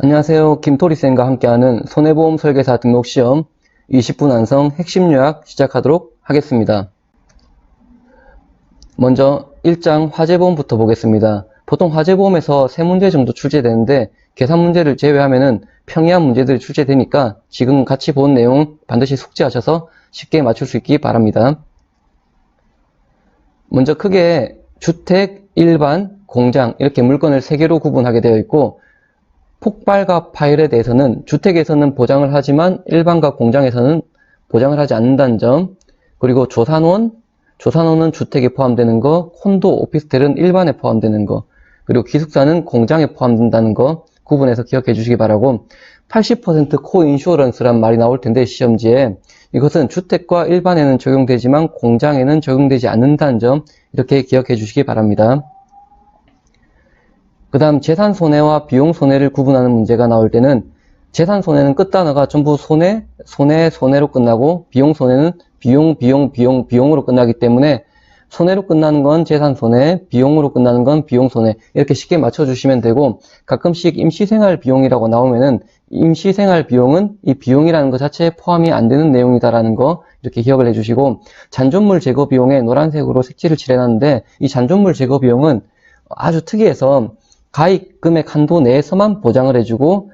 안녕하세요. 김토리쌤과 함께하는 손해보험 설계사 등록시험 20분 완성 핵심 요약 시작하도록 하겠습니다. 먼저 1장 화재보험부터 보겠습니다. 보통 화재보험에서 3문제 정도 출제되는데 계산 문제를 제외하면 평이한 문제들이 출제되니까 지금 같이 본 내용 반드시 숙지하셔서 쉽게 맞출 수 있기 바랍니다. 먼저 크게 주택, 일반, 공장 이렇게 물건을 3개로 구분하게 되어 있고 폭발과 파열에 대해서는 주택에서는 보장을 하지만 일반과 공장에서는 보장을 하지 않는다는 점, 그리고 조산원은 주택에 포함되는 거, 콘도, 오피스텔은 일반에 포함되는 거, 그리고 기숙사는 공장에 포함된다는 거 구분해서 기억해 주시기 바라고, 80% 코인슈어런스란 말이 나올 텐데 시험지에 이것은 주택과 일반에는 적용되지만 공장에는 적용되지 않는다는 점 이렇게 기억해 주시기 바랍니다. 그 다음 재산 손해와 비용 손해를 구분하는 문제가 나올 때는 재산 손해는 끝단어가 전부 손해로 끝나고 비용 손해는 비용으로 끝나기 때문에 손해로 끝나는 건 재산 손해, 비용으로 끝나는 건 비용 손해 이렇게 쉽게 맞춰주시면 되고, 가끔씩 임시생활 비용이라고 나오면은 임시생활 비용은 이 비용이라는 것 자체에 포함이 안 되는 내용이다라는 거 이렇게 기억을 해주시고, 잔존물 제거 비용에 노란색으로 색칠을 칠해놨는데 이 잔존물 제거 비용은 아주 특이해서 가입 금액 한도 내에서만 보장을 해주고,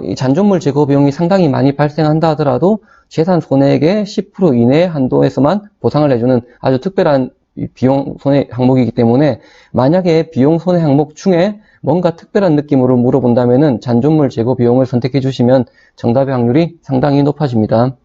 이 잔존물 제거 비용이 상당히 많이 발생한다 하더라도 재산 손해액의 10% 이내의 한도에서만 보상을 해주는 아주 특별한 비용 손해 항목이기 때문에, 만약에 비용 손해 항목 중에 뭔가 특별한 느낌으로 물어본다면은 잔존물 제거 비용을 선택해 주시면 정답의 확률이 상당히 높아집니다.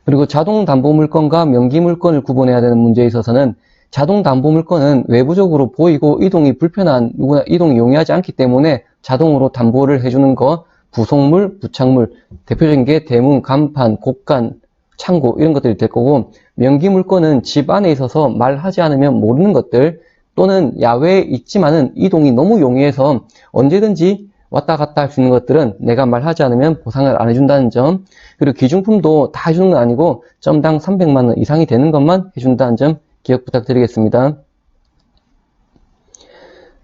그리고 자동담보물건과 명기물건을 구분해야 되는 문제에 있어서는 자동담보물건은 외부적으로 보이고 이동이 불편한, 누구나 이동이 용이하지 않기 때문에 자동으로 담보를 해주는 거, 부속물, 부착물, 대표적인 게 대문, 간판, 곡간, 창고 이런 것들이 될 거고, 명기물건은 집 안에 있어서 말하지 않으면 모르는 것들, 또는 야외에 있지만은 이동이 너무 용이해서 언제든지 왔다 갔다 할 수 있는 것들은 내가 말하지 않으면 보상을 안 해준다는 점, 그리고 기준품도 다 해주는 건 아니고 점당 300만원 이상이 되는 것만 해준다는 점 기억 부탁드리겠습니다.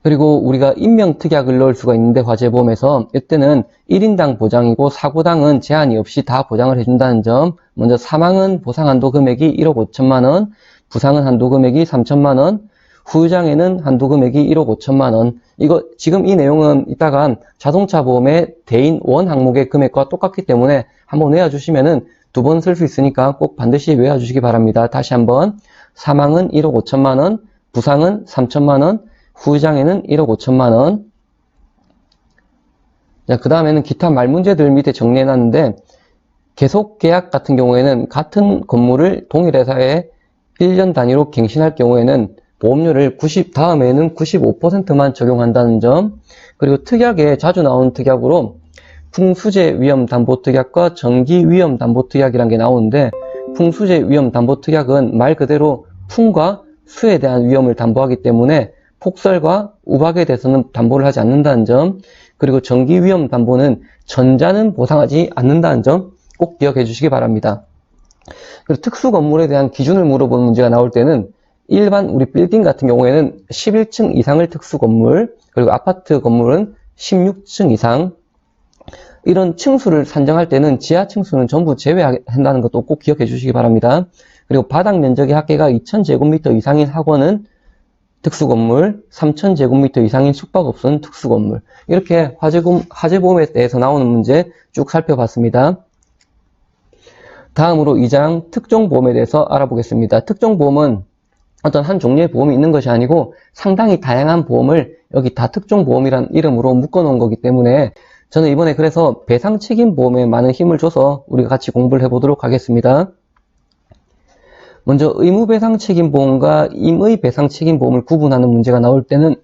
그리고 우리가 인명특약을 넣을 수가 있는데 화재보험에서 이때는 1인당 보장이고 사고당은 제한이 없이 다 보장을 해준다는 점, 먼저 사망은 보상 한도 금액이 1억 5천만원, 부상은 한도 금액이 3천만원, 후유장애는 한도 금액이 1억 5천만원. 이거 지금 이 내용은 이따가 자동차 보험의 대인 원 항목의 금액과 똑같기 때문에 한번 외워주시면은 2번 쓸 수 있으니까 꼭 반드시 외워주시기 바랍니다. 다시 한번, 사망은 1억 5천만원, 부상은 3천만원, 후유장애는 1억 5천만원. 자, 그 다음에는 기타 말 문제들 밑에 정리해놨는데, 계속계약 같은 경우에는 같은 건물을 동일 회사에 1년 단위로 갱신할 경우에는 보험료를 다음에는 95%만 적용한다는 점, 그리고 특약에 자주 나오는 특약으로 풍수재 위험 담보 특약과 전기 위험 담보 특약이라는 게 나오는데, 풍수재 위험 담보 특약은 말 그대로 풍과 수에 대한 위험을 담보하기 때문에 폭설과 우박에 대해서는 담보를 하지 않는다는 점, 그리고 전기 위험 담보는 전자는 보상하지 않는다는 점 꼭 기억해 주시기 바랍니다. 그리고 특수 건물에 대한 기준을 물어보는 문제가 나올 때는 일반 우리 빌딩 같은 경우에는 11층 이상을 특수 건물, 그리고 아파트 건물은 16층 이상, 이런 층수를 산정할 때는 지하 층수는 전부 제외한다는 것도 꼭 기억해 주시기 바랍니다. 그리고 바닥 면적의 합계가 2000제곱미터 이상인 학원은 특수건물, 3000제곱미터 이상인 숙박업소는 특수건물. 이렇게 화재보험에 대해서 나오는 문제 쭉 살펴봤습니다. 다음으로 2장 특종보험에 대해서 알아보겠습니다. 특종보험은 어떤 한 종류의 보험이 있는 것이 아니고 상당히 다양한 보험을 여기 다 특종보험이란 이름으로 묶어놓은 거기 때문에 저는 이번에 그래서 배상책임보험에 많은 힘을 줘서 우리가 같이 공부를 해보도록 하겠습니다. 먼저 의무배상책임보험과 임의배상책임보험을 구분하는 문제가 나올 때는,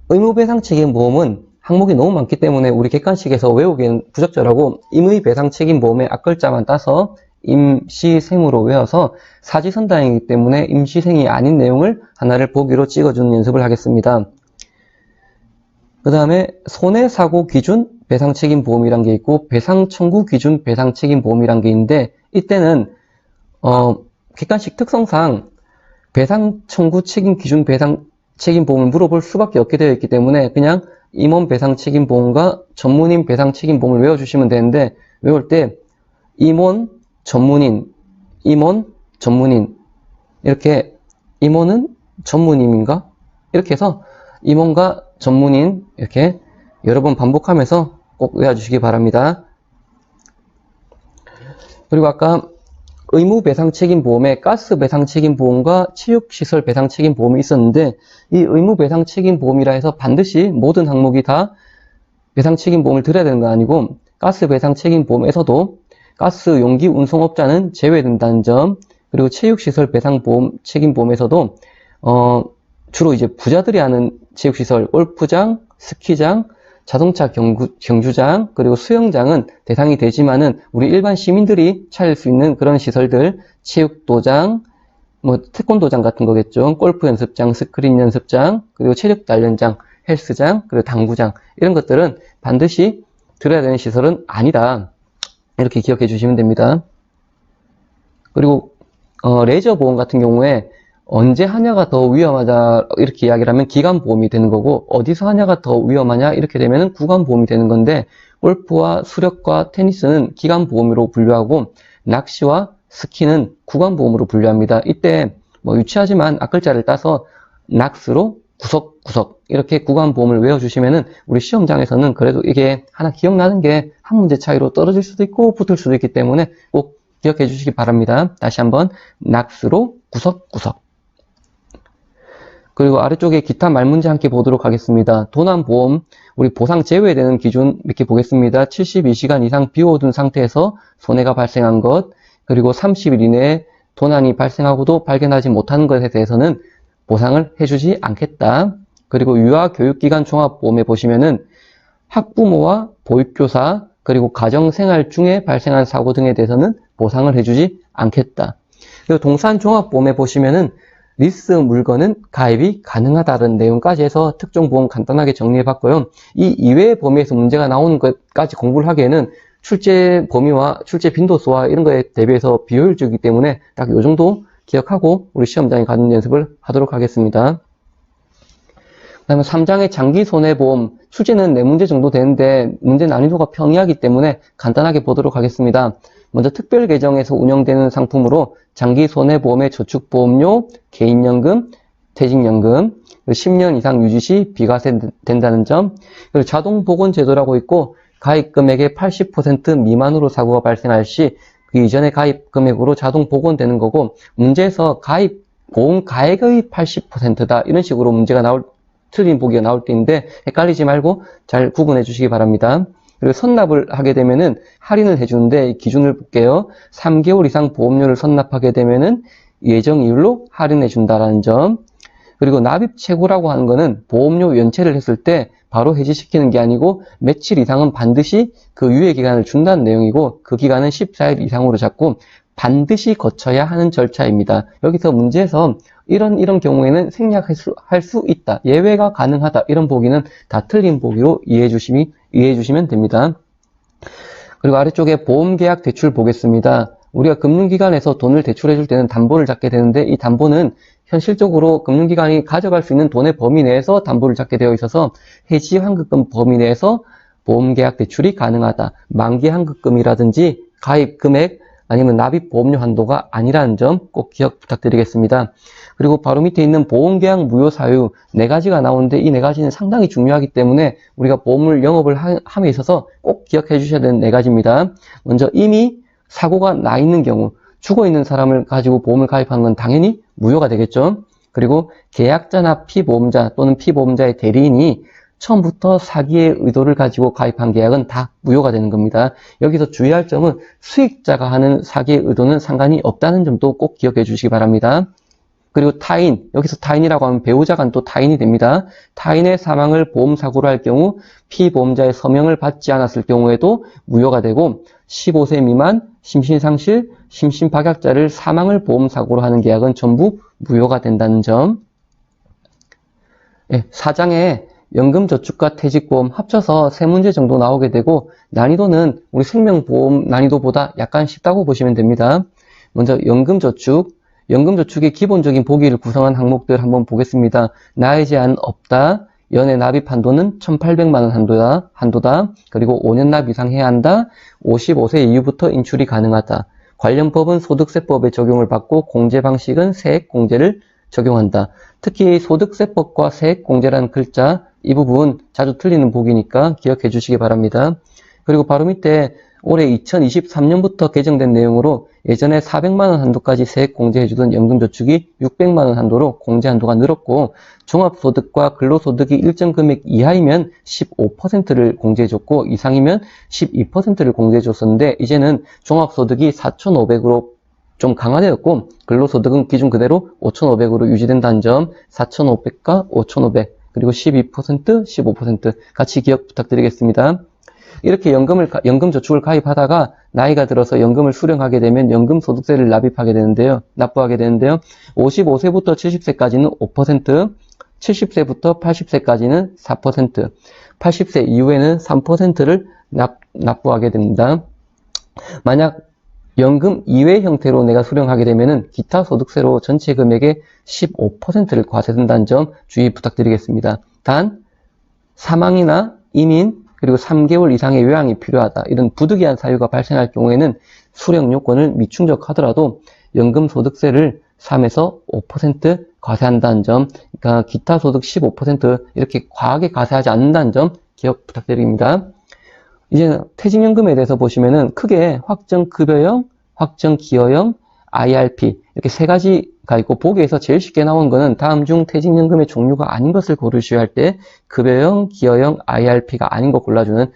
의무배상책임보험은 항목이 너무 많기 때문에 우리 객관식에서 외우기엔 부적절하고 임의배상책임보험의 앞글자만 따서 임시생으로 외워서 사지선다행이기 때문에 임시생이 아닌 내용을 하나를 보기로 찍어주는 연습을 하겠습니다. 그 다음에 손해사고 기준 배상책임보험이란 게 있고 배상청구 기준 배상책임보험이란 게 있는데, 이때는 객관식 특성상 배상청구 책임 기준 배상책임보험을 물어볼 수밖에 없게 되어 있기 때문에 그냥 임원 배상 책임 보험과 전문인 배상 책임 보험을 외워주시면 되는데, 외울 때 임원, 전문인, 임원, 전문인, 이렇게 임원은 전문임인가? 이렇게 해서 임원과 전문인 이렇게 여러 번 반복하면서 꼭 외워주시기 바랍니다. 그리고 아까 의무배상책임보험에 가스배상책임보험과 체육시설 배상책임보험이 있었는데, 이 의무배상책임보험이라 해서 반드시 모든 항목이 다 배상책임보험을 들어야 되는 건 아니고, 가스배상책임보험에서도 가스 용기 운송업자는 제외된다는 점, 그리고 체육시설 배상보험 책임보험에서도 주로 이제 부자들이 하는 체육시설, 골프장, 스키장, 자동차 경주장, 그리고 수영장은 대상이 되지만은 우리 일반 시민들이 차릴 수 있는 그런 시설들, 체육도장, 뭐 태권도장 같은 거겠죠. 골프 연습장, 스크린 연습장, 그리고 체력 단련장, 헬스장, 그리고 당구장, 이런 것들은 반드시 들어야 되는 시설은 아니다. 이렇게 기억해 주시면 됩니다. 그리고 레저 보험 같은 경우에 언제 하냐가 더 위험하다 이렇게 이야기를 하면 기간보험이 되는 거고, 어디서 하냐가 더 위험하냐 이렇게 되면 구간보험이 되는 건데, 골프와 수력과 테니스는 기간보험으로 분류하고 낚시와 스키는 구간보험으로 분류합니다. 이때 뭐 유치하지만 앞글자를 따서 낚스로 구석구석 이렇게 구간보험을 외워주시면은 우리 시험장에서는 그래도 이게 하나 기억나는 게 한 문제 차이로 떨어질 수도 있고 붙을 수도 있기 때문에 꼭 기억해 주시기 바랍니다. 다시 한번 낚스로 구석구석. 그리고 아래쪽에 기타 말문제 함께 보도록 하겠습니다. 도난보험, 우리 보상 제외되는 기준 이렇게 보겠습니다. 72시간 이상 비워둔 상태에서 손해가 발생한 것, 그리고 30일 이내에 도난이 발생하고도 발견하지 못하는 것에 대해서는 보상을 해주지 않겠다. 그리고 유아교육기관 종합보험에 보시면은 학부모와 보육교사, 그리고 가정생활 중에 발생한 사고 등에 대해서는 보상을 해주지 않겠다. 그리고 동산종합보험에 보시면은 리스 물건은 가입이 가능하다는 내용까지 해서 특정보험 간단하게 정리해봤고요. 이 이외의 범위에서 문제가 나오는 것까지 공부를 하기에는 출제 범위와 출제 빈도수와 이런 거에 대비해서 비효율적이기 때문에 딱 이 정도 기억하고 우리 시험장에 가는 연습을 하도록 하겠습니다. 그 다음에 3장의 장기손해보험, 출제는 4문제 정도 되는데 문제 난이도가 평이하기 때문에 간단하게 보도록 하겠습니다. 먼저 특별계정에서 운영되는 상품으로 장기손해보험의 저축보험료, 개인연금, 퇴직연금, 10년 이상 유지 시 비과세된다는 점, 그리고 자동보건제도라고 있고 가입금액의 80% 미만으로 사고가 발생할 시 그 이전의 가입금액으로 자동 복원되는 거고, 문제에서 보험 가액의 80%다 이런 식으로 문제가 틀린 보기가 나올 때 있는데 헷갈리지 말고 잘 구분해 주시기 바랍니다. 그리고 선납을 하게 되면은 할인을 해주는데 기준을 볼게요. 3개월 이상 보험료를 선납하게 되면은 예정이율로 할인해 준다라는 점. 그리고 납입 최고라고 하는 거는 보험료 연체를 했을 때 바로 해지시키는 게 아니고 며칠 이상은 반드시 그 유예 기간을 준다는 내용이고, 그 기간은 14일 이상으로 잡고 반드시 거쳐야 하는 절차입니다. 여기서 문제에서 이런 경우에는 생략할 수 있다, 예외가 가능하다, 이런 보기는 다 틀린 보기로 이해해 주시면 됩니다. 그리고 아래쪽에 보험계약 대출 보겠습니다. 우리가 금융기관에서 돈을 대출해 줄 때는 담보를 잡게 되는데, 이 담보는 현실적으로 금융기관이 가져갈 수 있는 돈의 범위 내에서 담보를 잡게 되어 있어서 해지 환급금 범위 내에서 보험계약 대출이 가능하다. 만기 환급금이라든지 가입 금액 아니면 납입 보험료 한도가 아니라는 점 꼭 기억 부탁드리겠습니다. 그리고 바로 밑에 있는 보험계약 무효 사유 4가지가 나오는데 이 4가지는 상당히 중요하기 때문에 우리가 보험을 영업을 함에 있어서 꼭 기억해 주셔야 되는 4가지입니다. 먼저 이미 사고가 나 있는 경우, 죽어 있는 사람을 가지고 보험을 가입한 건 당연히 무효가 되겠죠. 그리고 계약자나 피보험자 또는 피보험자의 대리인이 처음부터 사기의 의도를 가지고 가입한 계약은 다 무효가 되는 겁니다. 여기서 주의할 점은 수익자가 하는 사기의 의도는 상관이 없다는 점도 꼭 기억해 주시기 바랍니다. 그리고 타인, 여기서 타인이라고 하면 배우자가 또 타인이 됩니다. 타인의 사망을 보험사고로 할 경우 피보험자의 서명을 받지 않았을 경우에도 무효가 되고, 15세 미만, 심신상실, 심신박약자를 사망을 보험사고로 하는 계약은 전부 무효가 된다는 점. 4장에 연금저축과 퇴직보험 합쳐서 3문제 정도 나오게 되고, 난이도는 우리 생명보험 난이도보다 약간 쉽다고 보시면 됩니다. 먼저 연금저축의 기본적인 보기를 구성한 항목들 한번 보겠습니다. 나의 제한 없다, 연애 납입 한도는 1,800만 원 한도다. 그리고 5년 납 이상 해야 한다. 55세 이후부터 인출이 가능하다. 관련 법은 소득세법에 적용을 받고 공제 방식은 세액공제를 적용한다. 특히 소득세법과 세액공제라는 글자, 이 부분 자주 틀리는 보기니까 기억해 주시기 바랍니다. 그리고 바로 밑에 올해 2023년부터 개정된 내용으로 예전에 400만 원 한도까지 세액 공제해주던 연금저축이 600만 원 한도로 공제 한도가 늘었고, 종합소득과 근로소득이 일정 금액 이하이면 15%를 공제해줬고 이상이면 12%를 공제해줬었는데, 이제는 종합소득이 4,500으로 좀 강화되었고 근로소득은 기준 그대로 5,500으로 유지된다는 점, 4,500과 5,500 그리고 12%, 15% 같이 기억 부탁드리겠습니다. 이렇게 연금저축을 가입하다가 나이가 들어서 연금을 수령하게 되면 연금소득세를 납부하게 되는데요. 55세부터 70세까지는 5%, 70세부터 80세까지는 4%, 80세 이후에는 3%를 납부하게 됩니다. 만약 연금 이외 형태로 내가 수령하게 되면은 기타 소득세로 전체 금액의 15%를 과세된다는 점 주의 부탁드리겠습니다. 단 사망이나 이민 그리고 3개월 이상의 요양이 필요하다, 이런 부득이한 사유가 발생할 경우에는 수령 요건을 미충족하더라도 연금소득세를 3에서 5% 과세한다는 점, 그러니까 기타 소득 15% 이렇게 과하게 과세하지 않는다는 점 기억 부탁드립니다. 이제 퇴직연금에 대해서 보시면은 크게 확정급여형, 확정기여형, IRP 이렇게 세 가지가 있고, 보기에서 제일 쉽게 나온 거는 다음 중 퇴직연금의 종류가 아닌 것을 고르셔야 할 때 급여형, 기여형, IRP가 아닌 거 골라주는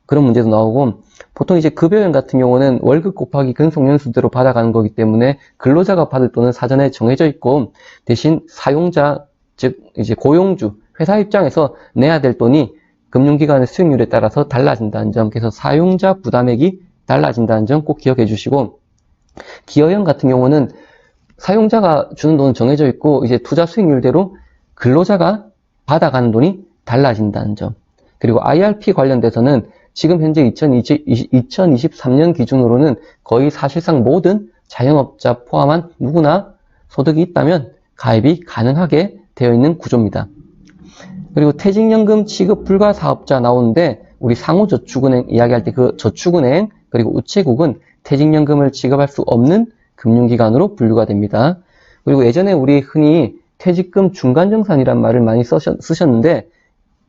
그런 문제도 나오고, 보통 이제 급여형 같은 경우는 월급 곱하기 근속연수대로 받아가는 거기 때문에 근로자가 받을 돈은 사전에 정해져 있고, 대신 사용자, 즉 이제 고용주, 회사 입장에서 내야 될 돈이 금융기관의 수익률에 따라서 달라진다는 점, 그래서 사용자 부담액이 달라진다는 점 꼭 기억해 주시고, 기여형 같은 경우는 사용자가 주는 돈은 정해져 있고 이제 투자 수익률대로 근로자가 받아가는 돈이 달라진다는 점, 그리고 IRP 관련돼서는 지금 현재 2023년 기준으로는 거의 사실상 모든 자영업자 포함한 누구나 소득이 있다면 가입이 가능하게 되어 있는 구조입니다. 그리고 퇴직연금 지급 불가 사업자 나오는데, 우리 상호저축은행 이야기할 때 그 저축은행 그리고 우체국은 퇴직연금을 지급할 수 없는 금융기관으로 분류가 됩니다. 그리고 예전에 우리 흔히 퇴직금 중간정산이란 말을 많이 쓰셨는데,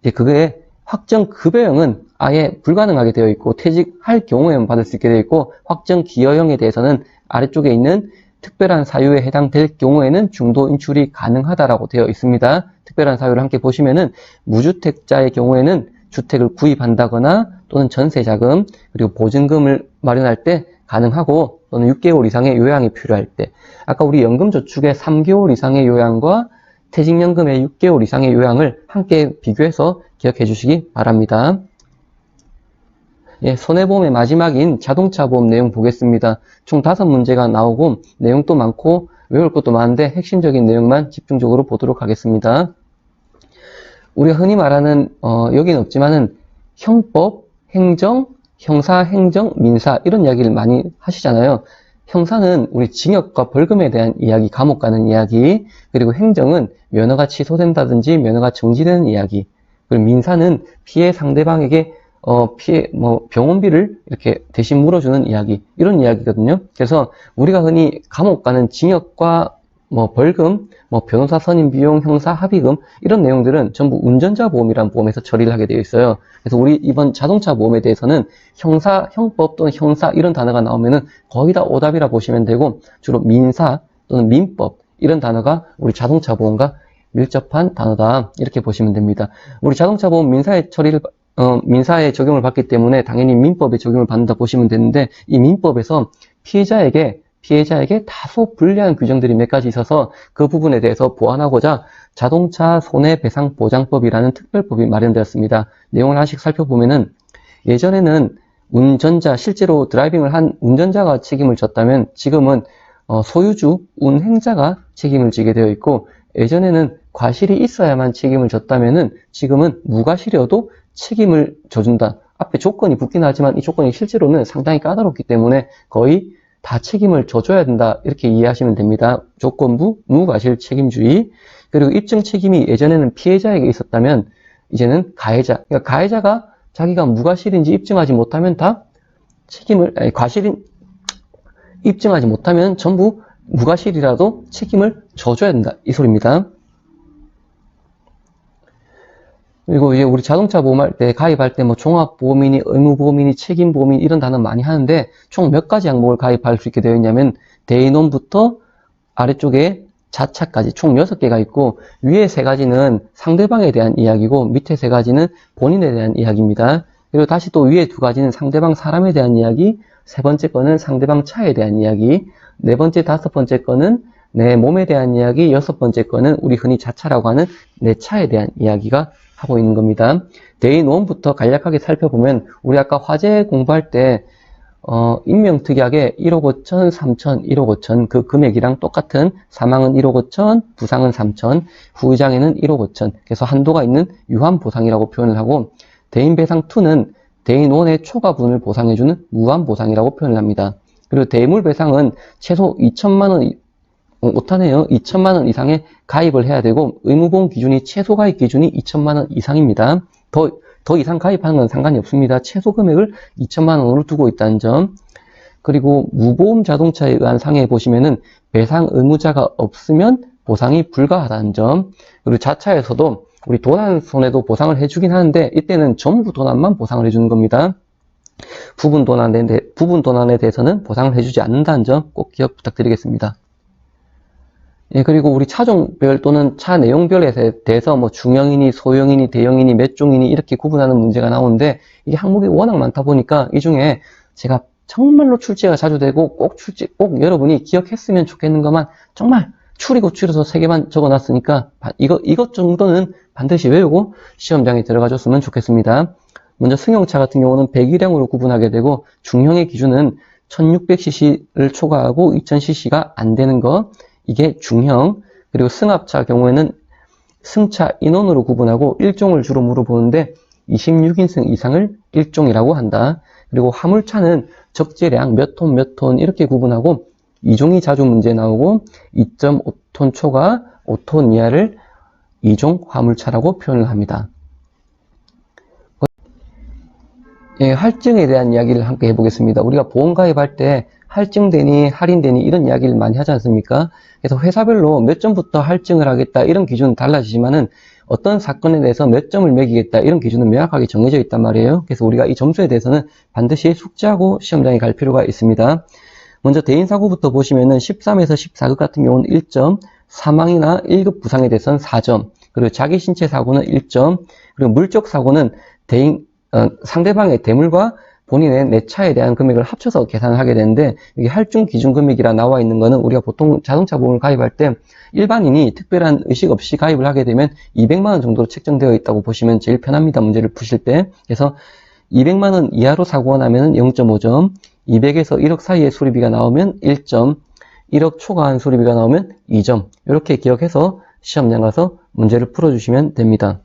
이제 그게 확정급여형은 아예 불가능하게 되어 있고 퇴직할 경우에만 받을 수 있게 되어 있고, 확정기여형에 대해서는 아래쪽에 있는 특별한 사유에 해당될 경우에는 중도 인출이 가능하다라고 되어 있습니다. 특별한 사유를 함께 보시면은, 무주택자의 경우에는 주택을 구입한다거나 또는 전세자금 그리고 보증금을 마련할 때 가능하고, 또는 6개월 이상의 요양이 필요할 때, 아까 우리 연금저축의 3개월 이상의 요양과 퇴직연금의 6개월 이상의 요양을 함께 비교해서 기억해 주시기 바랍니다. 예, 손해보험의 마지막인 자동차 보험 내용 보겠습니다. 총 5문제가 나오고 내용도 많고 외울 것도 많은데 핵심적인 내용만 집중적으로 보도록 하겠습니다. 우리가 흔히 말하는 여기는 없지만은 형법, 행정, 형사, 행정, 민사 이런 이야기를 많이 하시잖아요. 형사는 우리 징역과 벌금에 대한 이야기, 감옥 가는 이야기, 그리고 행정은 면허가 취소된다든지 면허가 정지되는 이야기, 그리고 민사는 피해 상대방에게 병원비를 이렇게 대신 물어주는 이야기, 이런 이야기거든요. 그래서 우리가 흔히 감옥 가는 징역과 벌금, 변호사 선임 비용, 형사 합의금 이런 내용들은 전부 운전자 보험이라는 보험에서 처리를 하게 되어 있어요. 그래서 우리 이번 자동차 보험에 대해서는 형사, 형법 또는 형사 이런 단어가 나오면은 거의 다 오답이라 보시면 되고, 주로 민사 또는 민법 이런 단어가 우리 자동차 보험과 밀접한 단어다, 이렇게 보시면 됩니다. 우리 자동차 보험 민사의 적용을 받기 때문에 당연히 민법에 적용을 받는다 보시면 되는데, 이 민법에서 피해자에게 다소 불리한 규정들이 몇 가지 있어서 그 부분에 대해서 보완하고자 자동차 손해배상보장법이라는 특별법이 마련되었습니다. 내용을 하나씩 살펴보면은, 예전에는 운전자, 실제로 드라이빙을 한 운전자가 책임을 졌다면 지금은 소유주, 운행자가 책임을 지게 되어 있고, 예전에는 과실이 있어야만 책임을 졌다면은 지금은 무과실이어도 책임을 져준다. 앞에 조건이 붙긴 하지만 이 조건이 실제로는 상당히 까다롭기 때문에 거의 다 책임을 져줘야 된다, 이렇게 이해하시면 됩니다. 조건부 무과실 책임주의. 그리고 입증 책임이 예전에는 피해자에게 있었다면 이제는 가해자, 그러니까 가해자가 자기가 무과실인지 입증하지 못하면 다 책임을, 아니, 입증하지 못하면 전부 무과실이라도 책임을 져줘야 된다. 이 소리입니다. 그리고 이제 우리 자동차 보험할 때, 가입할 때 뭐 종합보험이니 의무보험이니 책임보험이니 이런 단어 많이 하는데 총 몇 가지 항목을 가입할 수 있게 되어 있냐면 대인원부터 아래쪽에 자차까지 총 6개가 있고 위에 3가지는 상대방에 대한 이야기고 밑에 3가지는 본인에 대한 이야기입니다. 그리고 다시 또 위에 2가지는 상대방 사람에 대한 이야기, 3번째 거는 상대방 차에 대한 이야기, 4번째, 5번째 거는 내 몸에 대한 이야기, 6번째 거는 우리 흔히 자차라고 하는 내 차에 대한 이야기가 하고 있는 겁니다. 대인원부터 간략하게 살펴보면 우리 아까 화재 공부할 때 인명특약에 1억 5천, 3천, 1억 5천 그 금액이랑 똑같은 사망은 1억 5천, 부상은 3천, 후유장애는 1억 5천 그래서 한도가 있는 유한보상이라고 표현을 하고 대인배상2는 대인원의 초과분을 보상해주는 무한보상이라고 표현을 합니다. 그리고 대물배상은 최소 2천만 원 못하네요. 2천만 원 이상의 가입을 해야 되고 의무보험 기준이 최소 가입 기준이 2천만 원 이상입니다. 더 이상 가입하는 건 상관이 없습니다. 최소 금액을 2천만 원으로 두고 있다는 점. 그리고 무보험 자동차에 의한 상해에 보시면은 배상 의무자가 없으면 보상이 불가하다는 점. 그리고 자차에서도 우리 도난 손해도 보상을 해주긴 하는데 이때는 전부 도난만 보상을 해주는 겁니다. 부분 도난에 대해서는 보상을 해주지 않는다는 점 꼭 기억 부탁드리겠습니다. 예, 그리고 우리 차종별 또는 차 내용별에 대해서 뭐 중형이니 소형이니 대형이니 몇 종이니 이렇게 구분하는 문제가 나오는데 이게 항목이 워낙 많다 보니까 이 중에 제가 정말로 출제가 자주 되고 꼭 여러분이 기억했으면 좋겠는 것만 정말 추려서 3개만 적어놨으니까 이것 정도는 반드시 외우고 시험장에 들어가 줬으면 좋겠습니다. 먼저 승용차 같은 경우는 100일량으로 구분하게 되고 중형의 기준은 1600cc를 초과하고 2000cc가 안 되는 거 이게 중형. 그리고 승합차 경우에는 승차 인원으로 구분하고 1종을 주로 물어보는데 26인승 이상을 1종이라고 한다. 그리고 화물차는 적재량 몇 톤 이렇게 구분하고 2종이 자주 문제 나오고 2.5톤 초과 5톤 이하를 2종 화물차라고 표현을 합니다. 예, 할증에 대한 이야기를 함께 해보겠습니다. 우리가 보험 가입할 때 할증되니 할인되니 이런 이야기를 많이 하지 않습니까? 그래서 회사별로 몇 점부터 할증을 하겠다 이런 기준은 달라지지만은 어떤 사건에 대해서 몇 점을 매기겠다 이런 기준은 명확하게 정해져 있단 말이에요. 그래서 우리가 이 점수에 대해서는 반드시 숙지하고 시험장에 갈 필요가 있습니다. 먼저 대인사고부터 보시면은 13에서 14급 같은 경우는 1점, 사망이나 1급 부상에 대해서는 4점, 그리고 자기신체 사고는 1점, 그리고 물적 사고는 상대방의 대물과 본인의 내 차에 대한 금액을 합쳐서 계산을 하게 되는데 이게 할증 기준 금액이라 나와 있는 거는 우리가 보통 자동차 보험을 가입할 때 일반인이 특별한 의식 없이 가입을 하게 되면 200만 원 정도로 책정되어 있다고 보시면 제일 편합니다. 문제를 푸실 때. 그래서 200만 원 이하로 사고가 나면 0.5점, 200에서 1억 사이의 수리비가 나오면 1점, 1억 초과한 수리비가 나오면 2점. 이렇게 기억해서 시험장 가서 문제를 풀어주시면 됩니다.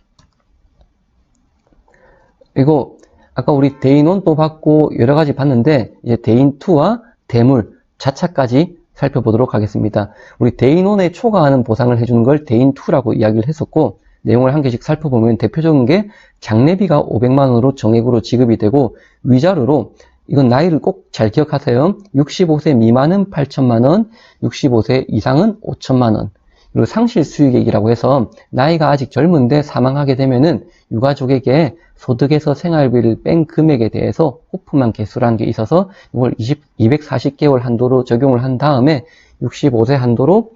그리고 아까 우리 대인1 또 봤고 여러 가지 봤는데 이제 대인2와 대물, 자차까지 살펴보도록 하겠습니다. 우리 대인1에 초과하는 보상을 해주는 걸 대인2라고 이야기를 했었고 내용을 한 개씩 살펴보면 대표적인 게 장례비가 500만 원으로 정액으로 지급이 되고 위자료로 이건 나이를 꼭 잘 기억하세요. 65세 미만은 8천만 원, 65세 이상은 5천만 원. 그리고 상실 수익액이라고 해서 나이가 아직 젊은데 사망하게 되면은 유가족에게 소득에서 생활비를 뺀 금액에 대해서 호프만 개수라는 게 있어서 이걸 240개월 한도로 적용을 한 다음에 65세 한도로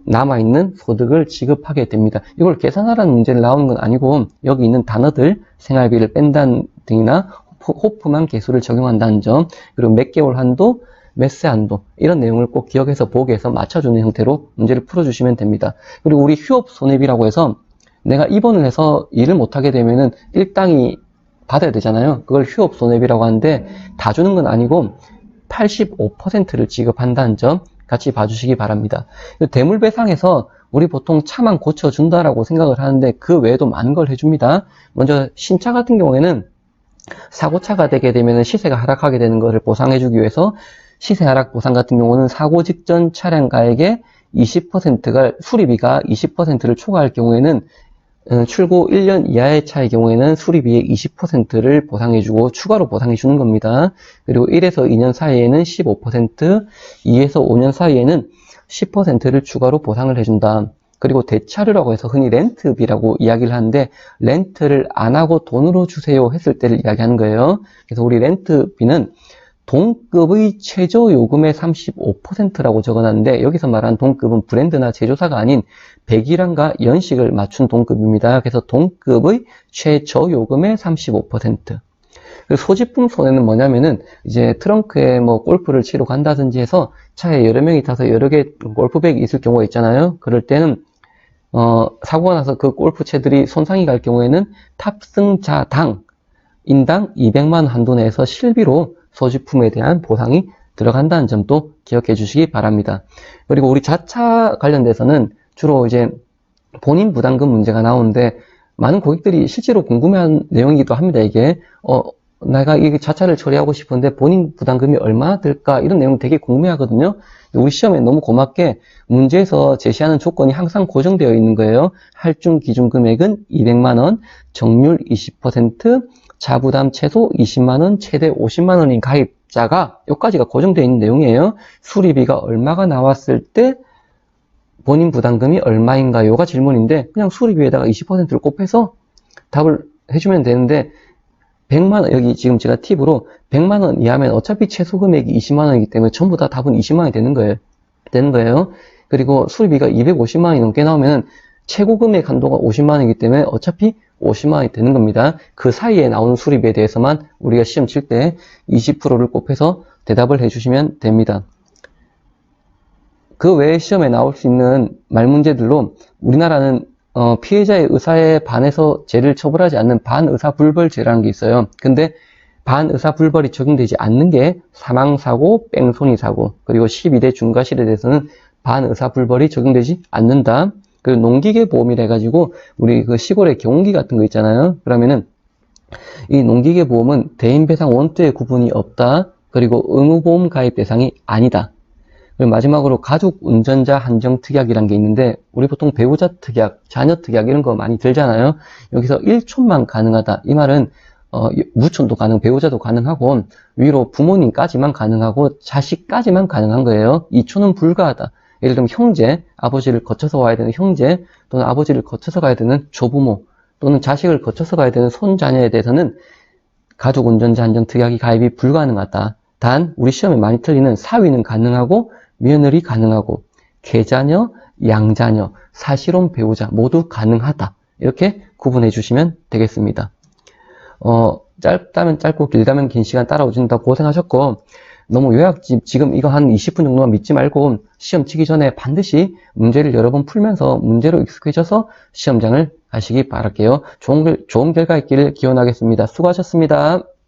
남아있는 소득을 지급하게 됩니다. 이걸 계산하라는 문제를 나오는 건 아니고 여기 있는 단어들 생활비를 뺀다는 등이나 호프만 개수를 적용한다는 점, 그리고 몇 개월 한도, 몇 세 한도 이런 내용을 꼭 기억해서 보기에서 맞춰주는 형태로 문제를 풀어주시면 됩니다. 그리고 우리 휴업 손해비라고 해서 내가 입원을 해서 일을 못하게 되면은 일당이 받아야 되잖아요. 그걸 휴업 손해비라고 하는데 다 주는 건 아니고 85%를 지급한다는 점 같이 봐주시기 바랍니다. 대물배상에서 우리 보통 차만 고쳐준다라고 생각을 하는데 그 외에도 많은 걸 해줍니다. 먼저 신차 같은 경우에는 사고차가 되게 되면 시세가 하락하게 되는 것을 보상해주기 위해서 시세 하락 보상 같은 경우는 사고 직전 차량가액의 수리비가 20%를 초과할 경우에는 출고 1년 이하의 차의 경우에는 수리비의 20%를 보상해주고 추가로 보상해주는 겁니다. 그리고 1에서 2년 사이에는 15%, 2에서 5년 사이에는 10%를 추가로 보상을 해준다. 그리고 대차료라고 해서 흔히 렌트비라고 이야기를 하는데 렌트를 안 하고 돈으로 주세요 했을 때를 이야기하는 거예요. 그래서 우리 렌트비는 동급의 최저 요금의 35%라고 적어놨는데 여기서 말하는 동급은 브랜드나 제조사가 아닌 배기량과 연식을 맞춘 동급입니다. 그래서 동급의 최저 요금의 35%. 소지품 손해는 뭐냐면은 이제 트렁크에 뭐 골프를 치러 간다든지 해서 차에 여러 명이 타서 여러 개 골프백이 있을 경우가 있잖아요. 그럴 때는 사고가 나서 그 골프채들이 손상이 갈 경우에는 탑승자당 인당 200만 한도 내에서 실비로 소지품에 대한 보상이 들어간다는 점도 기억해 주시기 바랍니다. 그리고 우리 자차 관련돼서는 주로 이제 본인 부담금 문제가 나오는데 많은 고객들이 실제로 궁금해하는 내용이기도 합니다. 이게 내가 이 자차를 처리하고 싶은데 본인 부담금이 얼마나 들까 이런 내용 되게 궁금해하거든요. 우리 시험에 너무 고맙게 문제에서 제시하는 조건이 항상 고정되어 있는 거예요. 할증 기준 금액은 200만원, 정률 20%, 자부담 최소 20만원, 최대 50만원인 가입자가 여기까지가 고정되어 있는 내용이에요. 수리비가 얼마가 나왔을 때 본인 부담금이 얼마인가요가 질문인데 그냥 수리비에다가 20%를 곱해서 답을 해주면 되는데 100만원, 여기 지금 제가 팁으로 100만원 이하면 어차피 최소 금액이 20만원이기 때문에 전부 다 답은 20만원이 되는 거예요. 그리고 수리비가 250만원이 넘게 나오면 최고 금액 한도가 50만원이기 때문에 어차피 50만원이 되는 겁니다. 그 사이에 나오는 수리비에 대해서만 우리가 시험 칠 때 20%를 곱해서 대답을 해주시면 됩니다. 그 외에 시험에 나올 수 있는 말문제들로 우리나라는 피해자의 의사에 반해서 죄를 처벌하지 않는 반의사불벌죄라는 게 있어요. 근데 반의사불벌이 적용되지 않는 게 사망사고, 뺑소니사고, 그리고 12대 중과실에 대해서는 반의사불벌이 적용되지 않는다. 그리고 농기계보험이라 해가지고 우리 그 시골에 경운기 같은 거 있잖아요. 그러면은 이 농기계보험은 대인배상 원투의 구분이 없다. 그리고 의무보험 가입 대상이 아니다. 그리고 마지막으로 가족 운전자 한정 특약이란 게 있는데 우리 보통 배우자 특약, 자녀 특약 이런 거 많이 들잖아요. 여기서 1촌만 가능하다. 이 말은 무촌도 가능, 배우자도 가능하고 위로 부모님까지만 가능하고 자식까지만 가능한 거예요. 2촌은 불가하다. 예를 들면 형제, 아버지를 거쳐서 와야 되는 형제 또는 아버지를 거쳐서 가야 되는 조부모 또는 자식을 거쳐서 가야 되는 손자녀에 대해서는 가족 운전자 한정 특약이 가입이 불가능하다. 단 우리 시험에 많이 틀리는 사위는 가능하고 며느리 가능하고 계자녀, 양자녀, 사실혼 배우자 모두 가능하다. 이렇게 구분해 주시면 되겠습니다. 짧다면 짧고 길다면 긴 시간 따라오신다고 고생하셨고 너무 요약집 지금 이거 한 20분 정도만 믿지 말고 시험 치기 전에 반드시 문제를 여러 번 풀면서 문제로 익숙해져서 시험장을 가시기 바랄게요. 좋은 결과 있기를 기원하겠습니다. 수고하셨습니다.